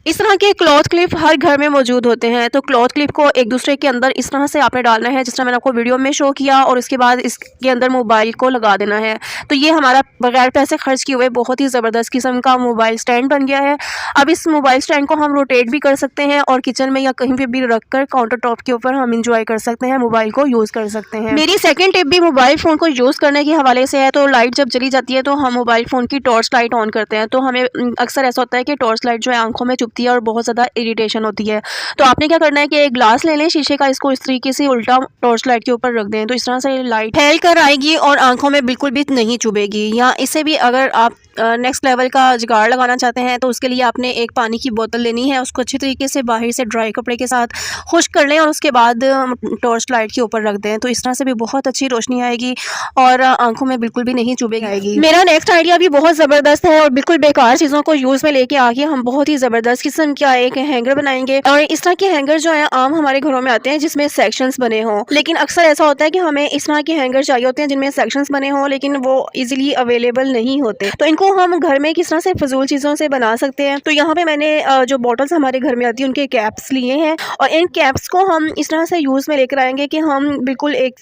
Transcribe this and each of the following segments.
इस तरह के क्लॉथ क्लिप हर घर में मौजूद होते हैं। तो क्लॉथ क्लिप को एक दूसरे के अंदर इस तरह से आपने डालना है जिस तरह मैंने आपको वीडियो में शो किया, और उसके बाद इसके अंदर मोबाइल को लगा देना है। तो ये हमारा बगैर पैसे खर्च किए हुए बहुत ही ज़बरदस्त किस्म का मोबाइल स्टैंड बन गया है। अब इस मोबाइल स्टैंड को हम रोटेट भी कर सकते हैं और किचन में या कहीं पर भी रख कर काउंटर टॉप के ऊपर हम इंजॉय कर सकते हैं, मोबाइल को यूज़ कर सकते हैं। मेरी सेकेंड टिप भी मोबाइल फ़ोन को यूज़ करने के हवाले से है। तो लाइट जब चली जाती है तो हम मोबाइल फ़ोन की टॉर्च लाइट ऑन करते हैं, तो हमें अक्सर ऐसा होता है कि टॉर्च लाइट जो है आंखों में चुभती है और बहुत ज़्यादा इरिटेशन होती है। तो आपने क्या करना है कि एक ग्लास ले लें शीशे का, इसको इस तरीके से उल्टा टॉर्च लाइट के ऊपर रख दें, तो इस तरह से लाइट फैल कर आएगी और आंखों में बिल्कुल भी नहीं चुभेगी। या इससे भी अगर आप नेक्स्ट लेवल का जुगाड़ लगाना चाहते हैं तो उसके लिए आपने एक पानी की बोतल लेनी है, उसको अच्छी तरीके से बाहर से ड्राई कपड़े के साथ खुश्क कर लें और उसके बाद टॉर्च लाइट के ऊपर रख दें, तो इस तरह से भी बहुत अच्छी रोशनी आएगी और आंखों में बिल्कुल भी नहीं चुभेगी। मेरा नेक्स्ट आइडिया भी बहुत ज़बरदस्त है और बिल्कुल बेकार चीज़ों को यूज़ में लेके आके हम बहुत ही ज़बरदस्त किस्म का एक हैंगर बनाएंगे। और इस तरह के हैंगर जो है आम हमारे घरों में आते हैं जिसमें सेक्शंस बने हों, लेकिन अक्सर ऐसा होता है कि हमें इस तरह के हैंगर चाहिए होते हैं जिनमें सेक्शंस बने हों, लेकिन वो इजीली अवेलेबल नहीं होते। तो इनको हम घर में किस तरह से फजूल चीज़ों से बना सकते हैं। तो यहाँ पे मैंने जो बॉटल्स हमारे घर में आती है उनके कैप्स लिए हैं और इन कैप्स को हम इस तरह से यूज़ में लेकर आएंगे कि हम बिल्कुल एक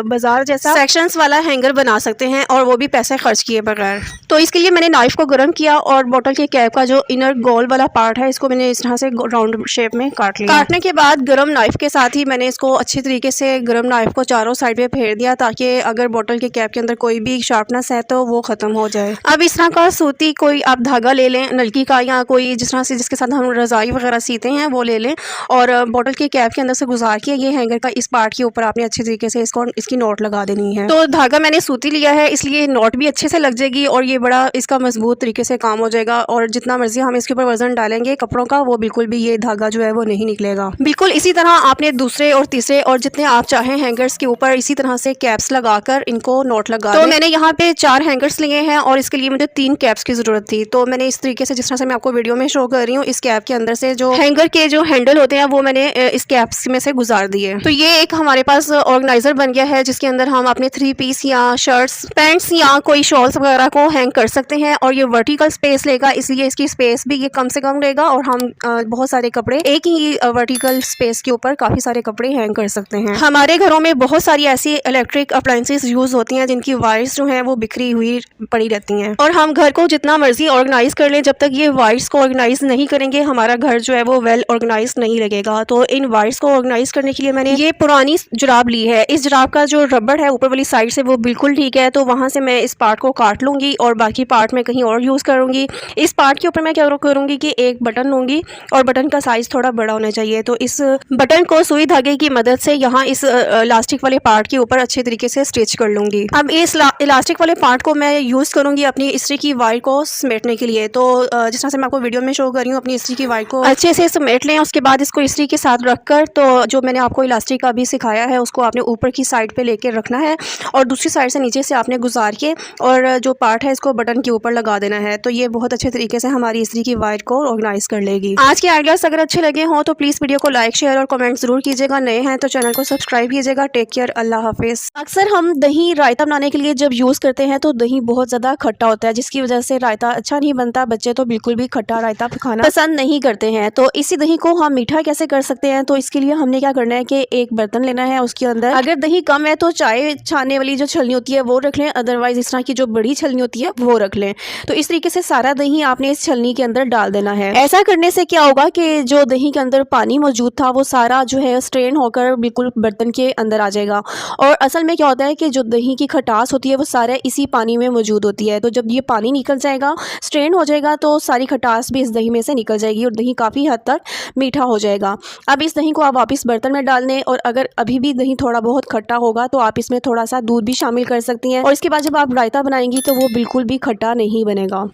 बाजार जैसा सेक्शंस वाला हैंगर बना सकते हैं और वो भी पैसे खर्च किए बगैर। तो इसके लिए मैंने नाइफ को गर्म किया और बॉटल के कैप का जो इनर गोल वाला पार्ट है इसको मैंने इस तरह से राउंड शेप में काट लिया। काटने के बाद गर्म नाइफ के साथ ही मैंने इसको अच्छी तरीके से गर्म नाइफ को चारों साइड पे फेर दिया ताकि अगर बॉटल के कैप के अंदर कोई भी शार्पनेस है तो वो ख़त्म हो जाए। अब इस तरह का सूती कोई आप धागा ले लें नलकी का, या कोई जिस तरह से जिसके साथ हम रज़ाई वगैरह सीते हैं वो ले लें और बॉटल के कैप के अंदर से गुजार के ये हैंगर का इस पार्ट के ऊपर आपने अच्छे तरीके से इसकी नोट लगा देनी है। तो धागा मैंने सूती लिया है इसलिए नोट भी अच्छे से लग जाएगी और ये बड़ा इसका मजबूत तरीके से काम हो जाएगा और जितना मर्जी हम इसके ऊपर वजन डालेंगे कपड़ों का वो बिल्कुल भी ये धागा जो है वो नहीं निकलेगा। बिल्कुल इसी तरह आपने दूसरे और तीसरे और जितने आप चाहें हैंगर्स के ऊपर इसी तरह से कैप्स लगाकर इनको नोट लगा तो मैंने यहाँ पे 4 हैंगर्स लिए हैं और इसके लिए मुझे 3 कैप्स की ज़रूरत थी। तो मैंने इस तरीके से जिस तरह से मैं आपको वीडियो में शो कर रही हूँ इस कैप के अंदर से जो हैंगर के जो हैंडल होते हैं वो मैंने इस कैप्स में से गुजार दिए। तो ये एक हमारे पास ऑर्गेनाइजर बन गया है जिसके अंदर हम अपने 3 पीस या शर्ट्स पैंट्स या कोई शॉल्स वगैरह को हैंग कर सकते हैं और ये वर्टिकल स्पेस लेगा इसलिए इसकी स्पेस भी ये कम से कम लेगा और हम बहुत सारे कपड़े एक ही वर्टिकल स्पेस के ऊपर काफ़ी सारे कपड़े हैंग कर सकते हैं। हमारे घरों में बहुत सारी ऐसी इलेक्ट्रिक अप्लायंसेस यूज़ होती हैं जिनकी वायर्स जो हैं वो बिखरी हुई पड़ी रहती हैं और हम घर को जितना मर्जी ऑर्गेनाइज कर लें जब तक ये वायर्स को ऑर्गेनाइज नहीं करेंगे हमारा घर जो है वो वेल ऑर्गेनाइज नहीं लगेगा। तो इन वायर्स को ऑर्गेनाइज करने के लिए मैंने ये पुरानी जुराब ली है। इस जुराब का जो रबड़ है ऊपर वाली साइड से वो बिल्कुल ठीक है, तो वहाँ से मैं इस पार्ट को काट लूँगी और बाकी पार्ट मैं कहीं और यूज़ करूँगी। इस पार्ट के ऊपर मैं क्या करूँगी कि एक बटन लूँगी और बटन का साइज़ थोड़ा बड़ा होना चाहिए, तो इस बटन को सुई धागे की मदद से यहाँ इस इलास्टिक वाले पार्ट के ऊपर अच्छे तरीके से स्टिच कर लूँगी। अब इस इलास्टिक वाले पार्ट को मैं यूज़ करूँगी अपनी इस्त्री की वायर को समेटने के लिए। तो जिस तरह से मैं आपको वीडियो में शो कर रही हूँ अपनी इस्त्री की वायर को अच्छे से समेट लें, उसके बाद इसको इस्त्री के साथ रखकर तो जो मैंने आपको इलास्टिक का भी सिखाया है उसको आपने ऊपर की साइड पे लेकर रखना है और दूसरी साइड से नीचे से आपने गुजार के और जो पार्ट है इसको बटन के ऊपर लगा देना है। तो ये बहुत अच्छे तरीके से हमारी इस्त्री की वायर को ऑर्गेनाइज कर लेगी। आज के आइडियाज़ अगर अच्छे लगे हों तो प्लीज़ वीडियो को लाइक शेयर और कमेंट ज़रूर कीजिएगा। नए हैं तो चैनल को सब्सक्राइब कीजिएगा। टेक केयर, अल्लाह हाफिज़। अक्सर हम दही रायता बनाने के लिए जब यूज़ करते हैं तो दही बहुत ज़्यादा खट्टा होता है जिसकी वजह से रायता अच्छा नहीं बनता। बच्चे तो बिल्कुल भी खट्टा रायता खाना पसंद नहीं करते हैं। तो इसी दही को हम मीठा कैसे कर सकते हैं, तो इसके लिए हमने क्या करना है कि एक बर्तन लेना है, उसके अंदर अगर दही कम है तो चाय छानने वाली जो छलनी होती है वो रख लें, अदरवाइज इस तरह की जो बड़ी छलनी होती है वो रख लें। तो इस तरीके से सारा दही आपने इस छलनी के अंदर डाल देना है। ऐसा करने से क्या होगा कि जो दही के अंदर पानी मौजूद था वो सारा जो है स्ट्रेन होकर बिल्कुल बर्तन के अंदर आ जाएगा। और असल में क्या होता है कि जो दही की खटास होती है वो सारा इसी पानी में मौजूद होती है। तो जब ये पानी निकल जाएगा, स्ट्रेन हो जाएगा, तो सारी खटास भी इस दही में से निकल जाएगी और दही काफ़ी हद तक मीठा हो जाएगा। अब इस दही को आप वापस बर्तन में डाल दें और अगर अभी भी दही थोड़ा बहुत खट्टा होगा तो आप इसमें थोड़ा सा दूध भी शामिल कर सकती हैं और इसके बाद जब आप रायता बनाएंगी तो वो बिल्कुल भी खट्टा नहीं बनेगा।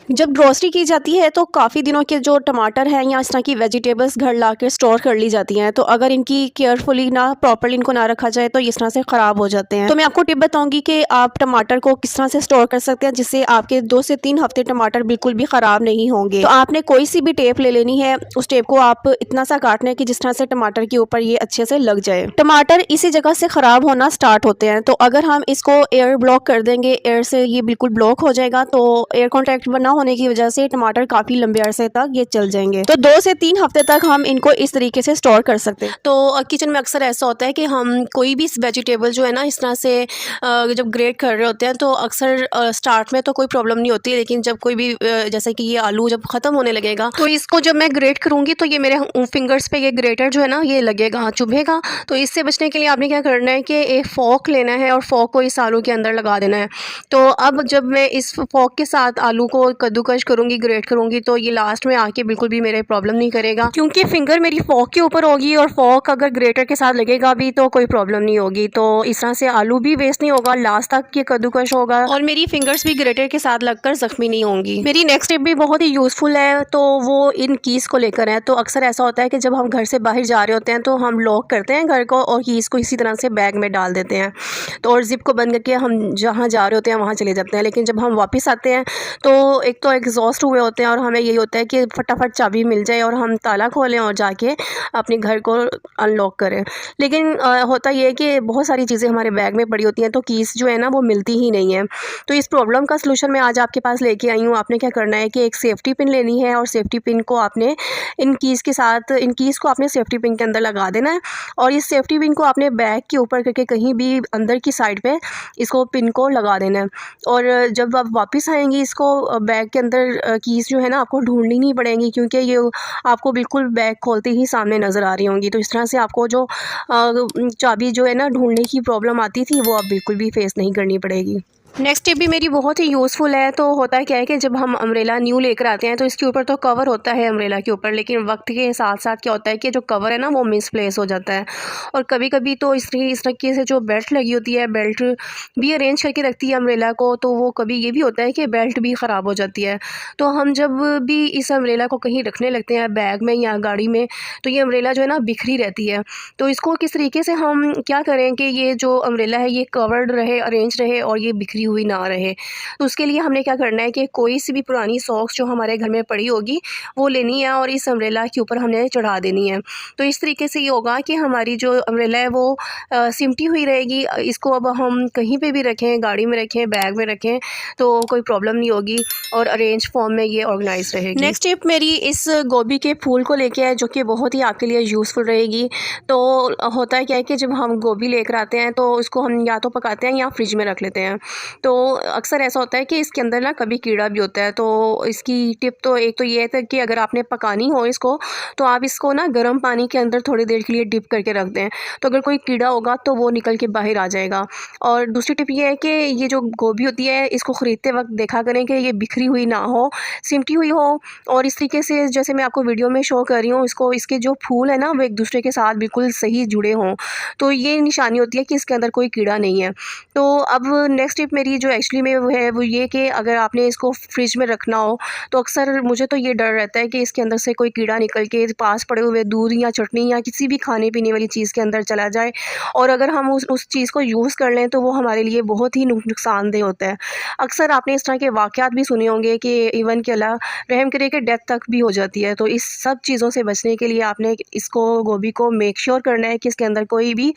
जब ग्रोसरी की जाती है तो काफ़ी दिनों के जो टमाटर हैं या इस तरह की वेजिटेबल्स घर ला कर स्टोर कर ली जाती हैं, तो अगर इनकी केयरफुली ना प्रॉपर्ली इनको ना रखा जाए तो इस तरह से ख़राब हो जाते हैं। तो मैं आपको टिप बताऊंगी कि आप टमाटर को किस तरह से स्टोर कर सकते हैं जिससे आपके 2 से 3 हफ्ते टमाटर बिल्कुल भी ख़राब नहीं होंगे। तो आपने कोई सी भी टेप ले लेनी है, उस टेप को आप इतना सा काटना है कि जिस तरह से टमाटर के ऊपर ये अच्छे से लग जाए। टमाटर इसी जगह से ख़राब होना स्टार्ट होते हैं, तो अगर हम इसको एयर ब्लॉक कर देंगे, एयर से ये बिल्कुल ब्लॉक हो जाएगा, तो एयर कॉन्टैक्ट ना होने की वजह से टमाटर काफ़ी लंबे अरसे तक ये चल जाएंगे। तो 2 से 3 हफ्ते तक हम इनको इस तरीके से स्टोर कर सकते हैं। तो किचन में अक्सर ऐसा होता है कि हम कोई भी वेजिटेबल जो है ना इस तरह से जब ग्रेट कर रहे होते हैं तो अक्सर स्टार्ट में तो कोई प्रॉब्लम नहीं होती, लेकिन जब कोई भी जैसे कि ये आलू जब ख़त्म होने लगेगा तो इसको जब मैं ग्रेट करूँगी तो ये मेरे फिंगर्स पे ये ग्रेटर जो है ना ये लगेगा, चुभेगा। तो इससे बचने के लिए आपने क्या करना है कि एक फ़ोर्क लेना है और फ़ोर्क को इस आलू के अंदर लगा देना है। तो अब जब मैं इस फ़ोर्क के साथ आलू को कद्दूकश करूँगी, ग्रेट करूँगी, तो ये लास्ट में आके बिल्कुल भी मेरे प्रॉब्लम नहीं करेगा, क्योंकि फिंगर मेरी फ़ोर्क के ऊपर होगी और फ़ोर्क अगर ग्रेटर के साथ लगेगा भी तो कोई प्रॉब्लम नहीं होगी। तो इस तरह से आलू भी वेस्ट नहीं होगा, लास्ट तक ये कद्दूकश होगा और मेरी फिंगर्स भी ग्रेटर के साथ लगकर ज़ख्मी नहीं होंगी। मेरी नेक्स्ट टिप भी बहुत ही यूज़फुल है, तो वो इन कीज़ को लेकर है। तो अक्सर ऐसा होता है कि जब हम घर से बाहर जा रहे होते हैं तो हम लॉक करते हैं घर को और कीज़ को इसी तरह से बैग में डाल देते हैं, तो और ज़िप को बंद करके हम जहाँ जा रहे होते हैं वहाँ चले जाते हैं। लेकिन जब हम वापस आते हैं तो एक तो एग्जॉस्ट हुए होते हैं और हमें यही होता है कि फटाफट चाबी मिल जाए और हम ताला खोलें और जाके अपने घर को अनलॉक करें। लेकिन होता ये है कि बहुत सारी चीज़ें हमारे बैग में पड़ी होती हैं तो कीज़ जो है ना वो मिलती ही नहीं है। तो इस प्रॉब्लम का सलूशन मैं आज आपके पास लेके आई हूँ। आपने क्या करना है कि एक सेफ्टी पिन लेनी है और सेफ्टी पिन को आपने इन कीज़ के साथ, इन कीज़ को आपने सेफ्टी पिन के अंदर लगा देना है और इस सेफ्टी पिन को आपने बैग के ऊपर करके कहीं भी अंदर की साइड पे इसको पिन को लगा देना है। और जब आप वापस आएंगी इसको बैग के अंदर कीज़ जो है ना आपको ढूंढनी नहीं पड़ेंगी, क्योंकि ये आपको बिल्कुल बैग खोलते ही सामने नज़र आ रही होंगी। तो इस तरह से आपको जो चाबी जो है ना ढूंढने की प्रॉब्लम आती थी वो अब बिल्कुल भी फेस नहीं करनी पड़ेगी। नेक्स्ट टिप भी मेरी बहुत ही यूज़फुल है। तो होता है क्या है कि जब हम अम्ब्रेला न्यू लेकर आते हैं तो इसके ऊपर तो कवर होता है अम्ब्रेला के ऊपर, लेकिन वक्त के साथ साथ क्या होता है कि जो कवर है ना वो मिसप्लेस हो जाता है और कभी कभी तो इस तरीके से जो बेल्ट लगी होती है, बेल्ट भी अरेंज करके रखती है अम्ब्रेला को, तो वो कभी ये भी होता है कि बेल्ट भी ख़राब हो जाती है। तो हम जब भी इस अम्ब्रेला को कहीं रखने लगते हैं बैग में या गाड़ी में, तो ये अम्ब्रेला जो है ना बिखरी रहती है। तो इसको किस तरीके से हम क्या करें कि ये जो अम्ब्रेला है ये कवर्ड रहे, अरेंज रहे और ये बिखरी हुई ना रहे। तो उसके लिए हमने क्या करना है कि कोई सी भी पुरानी सॉक्स जो हमारे घर में पड़ी होगी वो लेनी है और इस अम्ब्रेला के ऊपर हमने चढ़ा देनी है। तो इस तरीके से ये होगा कि हमारी जो अम्ब्रेला है वो सिमटी हुई रहेगी। इसको अब हम कहीं पे भी रखें, गाड़ी में रखें, बैग में रखें, तो कोई प्रॉब्लम नहीं होगी और अरेंज फॉर्म में ये ऑर्गेनाइज रहेगी। नेक्स्ट टिप मेरी इस गोभी के फूल को लेके है, जो कि बहुत ही आपके लिए यूज़फुल रहेगी। तो होता है क्या है कि जब हम गोभी लेकर आते हैं तो इसको हम या तो पकाते हैं या फ्रिज में रख लेते हैं। तो अक्सर ऐसा होता है कि इसके अंदर ना कभी कीड़ा भी होता है। तो इसकी टिप तो एक तो ये है कि अगर आपने पकानी हो इसको तो आप इसको ना गर्म पानी के अंदर थोड़ी देर के लिए डिप करके रख दें, तो अगर कोई कीड़ा होगा तो वो निकल के बाहर आ जाएगा। और दूसरी टिप ये है कि ये जो गोभी होती है इसको ख़रीदते वक्त देखा करें कि ये बिखरी हुई ना हो, सिमटी हुई हो और इस तरीके से जैसे मैं आपको वीडियो में शो कर रही हूँ इसको, इसके जो फूल है ना वो एक दूसरे के साथ बिल्कुल सही जुड़े हों, तो ये निशानी होती है कि इसके अंदर कोई कीड़ा नहीं है। तो अब नेक्स्ट टिप मेरी जो एक्चुअली में वो है वो ये कि अगर आपने इसको फ्रिज में रखना हो तो अक्सर मुझे तो ये डर रहता है कि इसके अंदर से कोई कीड़ा निकल के पास पड़े हुए दूध या चटनी या किसी भी खाने पीने वाली चीज़ के अंदर चला जाए और अगर हम उस चीज़ को यूज़ कर लें तो वो हमारे लिए बहुत ही नुकसानदेह होता है। अक्सर आपने इस तरह के वाक़यात भी सुने होंगे कि इवन के अल्लाह रहम करे कि डेथ तक भी हो जाती है। तो इस सब चीज़ों से बचने के लिए आपने इसको गोभी को मेक श्योर करना है कि इसके अंदर कोई भी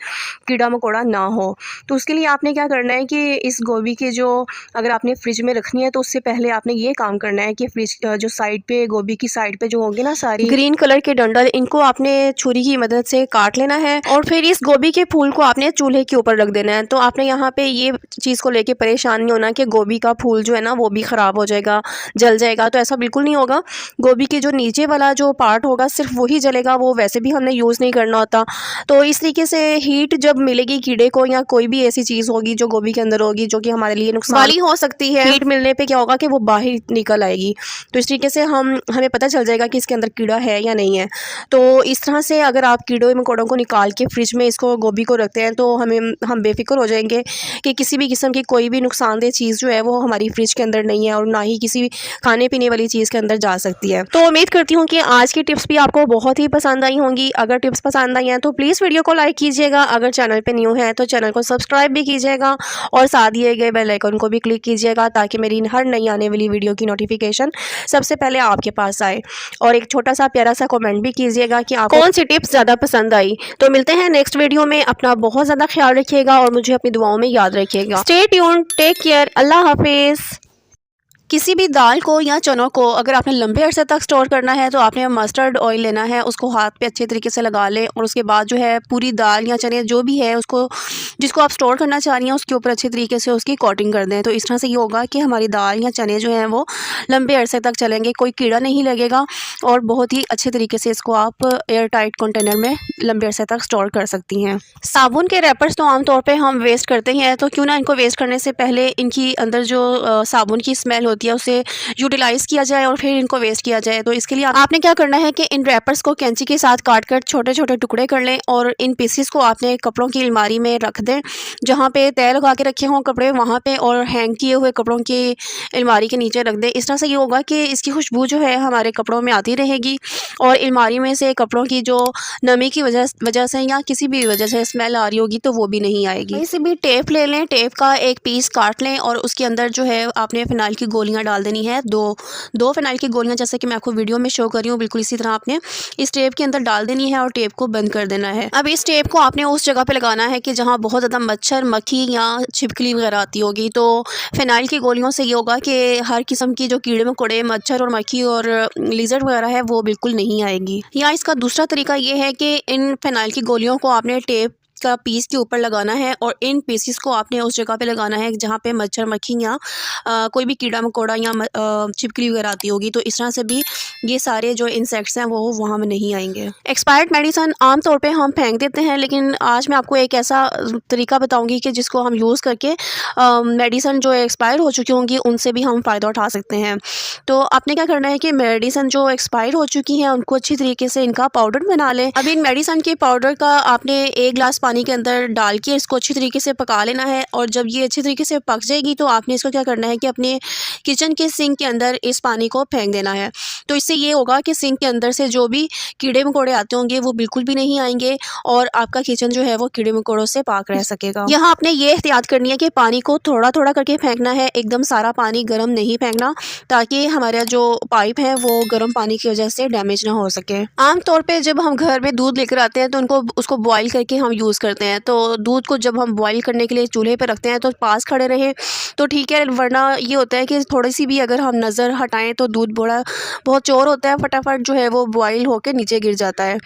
कीड़ा मकोड़ा ना हो। तो उसके लिए आपने क्या करना है कि इस गोभी के जो अगर आपने फ्रिज में रखनी है तो उससे पहले आपने ये काम करना है कि फ्रिज जो साइड पे गोभी की साइड पे जो होंगे ना सारी ग्रीन कलर के डंडल, इनको आपने छुरी की मदद से काट लेना है और फिर इस गोभी के फूल को आपने चूल्हे के ऊपर रख देना है। तो आपने यहाँ पे ये चीज़ को लेके परेशान नहीं होना कि गोभी का फूल जो है ना वो भी ख़राब हो जाएगा, जल जाएगा, तो ऐसा बिल्कुल नहीं होगा। गोभी के जो नीचे वाला जो पार्ट होगा सिर्फ वही जलेगा, वो वैसे भी हमने यूज़ नहीं करना होता। तो इस तरीके से हीट जब मिलेगी कीड़े को या कोई भी ऐसी चीज़ होगी जो गोभी के अंदर होगी जो कि हमारे लिए नुकसान वाली हो सकती है, हीट मिलने पे क्या होगा कि वो बाहर निकल आएगी। तो इस तरीके से हमें पता चल जाएगा कि इसके अंदर कीड़ा है या नहीं है। तो इस तरह से अगर आप कीड़े मकोड़ों को निकाल के फ्रिज में इसको गोभी को रखते हैं तो हम बेफिक्र हो जाएंगे कि किसी भी किस्म की कोई भी नुकसानदेह चीज़ जो है वो हमारी फ्रिज के अंदर नहीं है और ना ही किसी खाने पीने वाली चीज़ के अंदर जा सकती है। तो उम्मीद करती हूँ कि आज की टिप्स भी आपको बहुत ही पसंद आई होंगी। अगर टिप्स पसंद आई हैं तो प्लीज़ वीडियो को लाइक कीजिएगा, अगर चैनल पर न्यू है तो चैनल को सब्सक्राइब भी कीजिएगा और साथ दिए गए बेल आइकन को भी क्लिक कीजिएगा ताकि मेरी हर नई आने वाली वीडियो की नोटिफिकेशन सबसे पहले आपके पास आए। और एक छोटा सा प्यारा सा कमेंट भी कीजिएगा कि आपको कौन सी टिप्स ज़्यादा पसंद आई। तो मिलते हैं नेक्स्ट वीडियो में। अपना बहुत ज़्यादा ख्याल रखिएगा और मुझे अपनी दुआओं में याद रखिएगा। स्टे ट्यून्ड, टेक केयर, अल्लाह हाफिज़। किसी भी दाल को या चनों को अगर आपने लंबे अरसे तक स्टोर करना है तो आपने मस्टर्ड ऑयल लेना है, उसको हाथ पे अच्छे तरीके से लगा लें और उसके बाद जो है पूरी दाल या चने जो भी है उसको जिसको आप स्टोर करना चाह रही हैं उसके ऊपर अच्छे तरीके से उसकी कोटिंग कर दें। तो इस तरह से ये होगा कि हमारी दाल या चने जो हैं वो लंबे अरसे तक चलेंगे, कोई कीड़ा नहीं लगेगा और बहुत ही अच्छे तरीके से इसको आप एयर टाइट कंटेनर में लंबे अरसे तक स्टोर कर सकती हैं। साबुन के रैपर्स तो आमतौर पे हम वेस्ट करते ही हैं, तो क्यों ना इनको वेस्ट करने से पहले इनकी अंदर जो साबुन की स्मेल होती है उसे यूटिलाइज़ किया जाए और फिर इनको वेस्ट किया जाए। तो इसके लिए आपने क्या करना है कि इन रैपर्स को कैंची के साथ काट कर छोटे छोटे टुकड़े कर लें और इन पीसेस को आपने कपड़ों की अलमारी में रख दें, जहाँ पे तय लगा के रखे हों कपड़े वहाँ पे, और हैंग किए हुए कपड़ों की अलमारी के नीचे रख दें। इस तरह से ये होगा कि इसकी खुशबू जो है हमारे कपड़ों में आती रहेगी और अलमारी में से कपड़ों की जो नमी की वजह से या किसी भी वजह से स्मेल आ रही होगी तो वो भी नहीं आएगी। कहीं से भी टेप ले लें, टेप का एक पीस काट लें और उसके अंदर जो है आपने फ़िनाइल की गोलियां डाल देनी है, दो फ़िनाइल की गोलियां, जैसे कि मैं आपको वीडियो में शो कर रही हूँ, बिल्कुल इसी तरह आपने इस टेप के अंदर डाल देनी है और टेप को बंद कर देना है। अब इस टेप को आपने उस जगह पे लगाना है कि जहाँ बहुत ज़्यादा मच्छर, मक्खी या छिपकली वगैरह आती होगी। तो फ़िनाइल की गोलियों से ये होगा कि हर किस्म की जो कीड़े मकोड़े, मच्छर और मक्खी और लिजर्ड वगैरह है वो बिल्कुल नहीं आएगी। या इसका दूसरा तरीका ये है कि इन फ़िनाइल की गोलियों को आपने टेप का पीस के ऊपर लगाना है और इन पीसेस को आपने उस जगह पे लगाना है जहाँ पे मच्छर, मक्खी या कोई भी कीड़ा मकोड़ा या छिपकली वगैरह आती होगी। तो इस तरह से भी ये सारे जो इंसेक्ट्स हैं वो वहाँ में नहीं आएंगे। एक्सपायर्ड मेडिसिन आम तौर पे हम फेंक देते हैं, लेकिन आज मैं आपको एक ऐसा तरीका बताऊंगी कि जिसको हम यूज़ करके मेडिसिन जो एक्सपायर हो चुकी होंगी उनसे भी हम फ़ायदा उठा सकते हैं। तो आपने क्या करना है कि मेडिसिन जो एक्सपायर हो चुकी हैं उनको अच्छी तरीके से इनका पाउडर बना लें। अब इन मेडिसिन के पाउडर का आपने 1 गिलास पानी के अंदर डाल के इसको अच्छी तरीके से पका लेना है और जब ये अच्छी तरीके से पक जाएगी तो आपने इसको क्या करना है कि अपने किचन के सिंक के अंदर इस पानी को फेंक देना है। तो इससे ये होगा कि सिंक के अंदर से जो भी कीड़े मकोड़े आते होंगे वो बिल्कुल भी नहीं आएंगे और आपका किचन जो है वो कीड़े मकोड़ों से पाक रह सकेगा। यहाँ आपने ये एहतियात करनी है कि पानी को थोड़ा थोड़ा करके फेंकना है, एकदम सारा पानी गर्म नहीं फेंकना, ताकि हमारा जो पाइप है वो गर्म पानी की वजह से डैमेज ना हो सके। आमतौर पे जब हम घर में दूध लेकर आते हैं तो उसको बॉईल करके हम यूज़ करते हैं। तो दूध को जब हम बॉईल करने के लिए चूल्हे पर रखते हैं तो पास खड़े रहें तो ठीक है, वरना ये होता है कि थोड़ी सी भी अगर हम नज़र हटाएं तो दूध बहुत चोर होता है, फटाफट जो है वो बॉईल होकर नीचे गिर जाता है।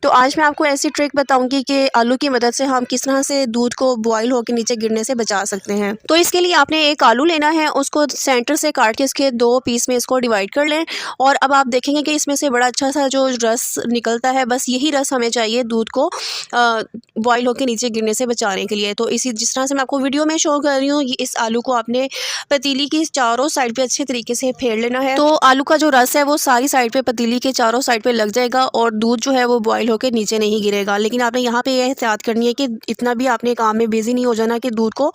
तो आज मैं आपको ऐसी ट्रिक बताऊंगी कि आलू की मदद से हम किस तरह से दूध को बॉईल होकर नीचे गिरने से बचा सकते हैं। तो इसके लिए आपने एक आलू लेना है, उसको सेंटर से काट के इसके 2 पीस में इसको डिवाइड कर लें और अब आप देखेंगे कि इसमें से बड़ा अच्छा सा जो रस निकलता है, बस यही रस हमें चाहिए दूध को बॉईल होकर नीचे गिरने से बचाने के लिए। तो इसी जिस तरह से मैं आपको वीडियो में शो कर रही हूँ, इस आलू को आपने पतीली की चारों साइड पे अच्छे तरीके से फेर लेना है। तो आलू का जो रस है वो सारी साइड पे पतीली के चारों साइड पे लग जाएगा और दूध जो है वो बॉईल होकर नीचे नहीं गिरेगा। लेकिन आपने यहाँ पे यह एहतियात करनी है कि इतना भी आपने काम में बिजी नहीं हो जाना कि दूध को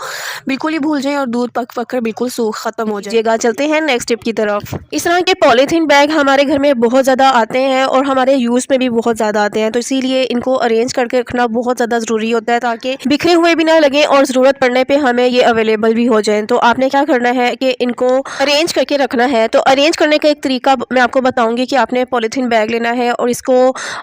बिल्कुल ही भूल जाएं और दूध पक कर बिल्कुल सूख खत्म हो जाएगा। चलते हैं नेक्स्ट टिप की तरफ। इस तरह के पॉलीथीन बैग हमारे घर में बहुत ज़्यादा आते हैं और हमारे यूज़ में भी बहुत ज़्यादा आते हैं, तो इसीलिए इनको अरेंज करके रखना बहुत ज़्यादा ज़रूरी होता है ताकि बिखरे हुए भी ना लगे और ज़रूरत पड़ने पे हमें ये अवेलेबल भी हो जाए। तो आपने क्या करना है कि इनको अरेंज करके रखना है। तो अरेंज करने का एक तरीका मैं आपको बताऊंगी कि आपने पॉलीथीन बैग लेना है और इसको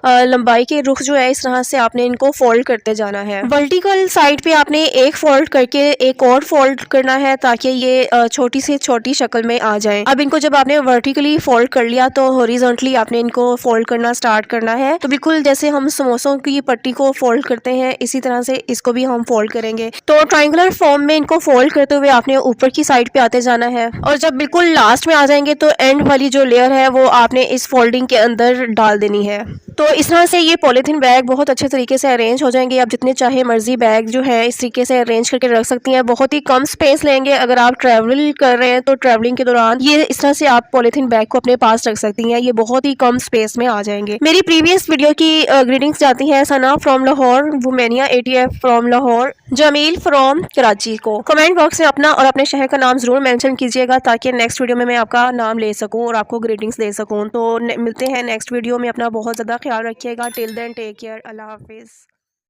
लंबाई के रुख जो है इस तरह से आपने इनको फोल्ड करते जाना है। वर्टिकल साइड पे आपने एक फोल्ड करके एक और फोल्ड करना है ताकि ये छोटी से छोटी शक्ल में आ जाए। अब इनको जब आपने वर्टिकली फोल्ड कर लिया तो हॉरिजॉन्टली आपने इनको फोल्ड करना स्टार्ट करना है। तो बिल्कुल जैसे हम समोसों की पट्टी को फोल्ड करते हैं इसी तरह से इसको भी हम फोल्ड करेंगे। तो ट्रायंगुलर फॉर्म में इनको फोल्ड करते हुए आपने ऊपर की साइड पे आते जाना है और जब बिल्कुल लास्ट में आ जाएंगे तो एंड वाली जो लेयर है वो आपने इस फोल्डिंग के अंदर डाल देनी है। तो इस तरह से ये पॉलीथीन बैग बहुत अच्छे तरीके से अरेंज हो जाएंगे। आप जितने चाहे मर्जी बैग जो है इस तरीके से अरेंज करके रख सकती हैं। बहुत ही कम स्पेस लेंगे। अगर आप ट्रैवल कर रहे हैं तो ट्रैवलिंग के दौरान ये इस तरह से आप पॉलीथीन बैग को अपने पास रख सकती हैं। ये बहुत ही कम स्पेस में आ जाएंगे। मेरी प्रीवियस वीडियो की ग्रीटिंग्स जाती हैं सना फ्रॉम लाहौर, वुमेनिया ATF from Lahore, Jameel from Karachi को। कमेंट बॉक्स में अपना और अपने शहर का नाम जरूर मेंशन कीजिएगा ताकि नेक्स्ट वीडियो में मैं आपका नाम ले सकूं और आपको ग्रीटिंग्स दे सकूं। तो मिलते हैं नेक्स्ट वीडियो में। अपना बहुत ज़्यादा ख्याल रखिएगा। Till then take care. अल्लाह हाफिज़।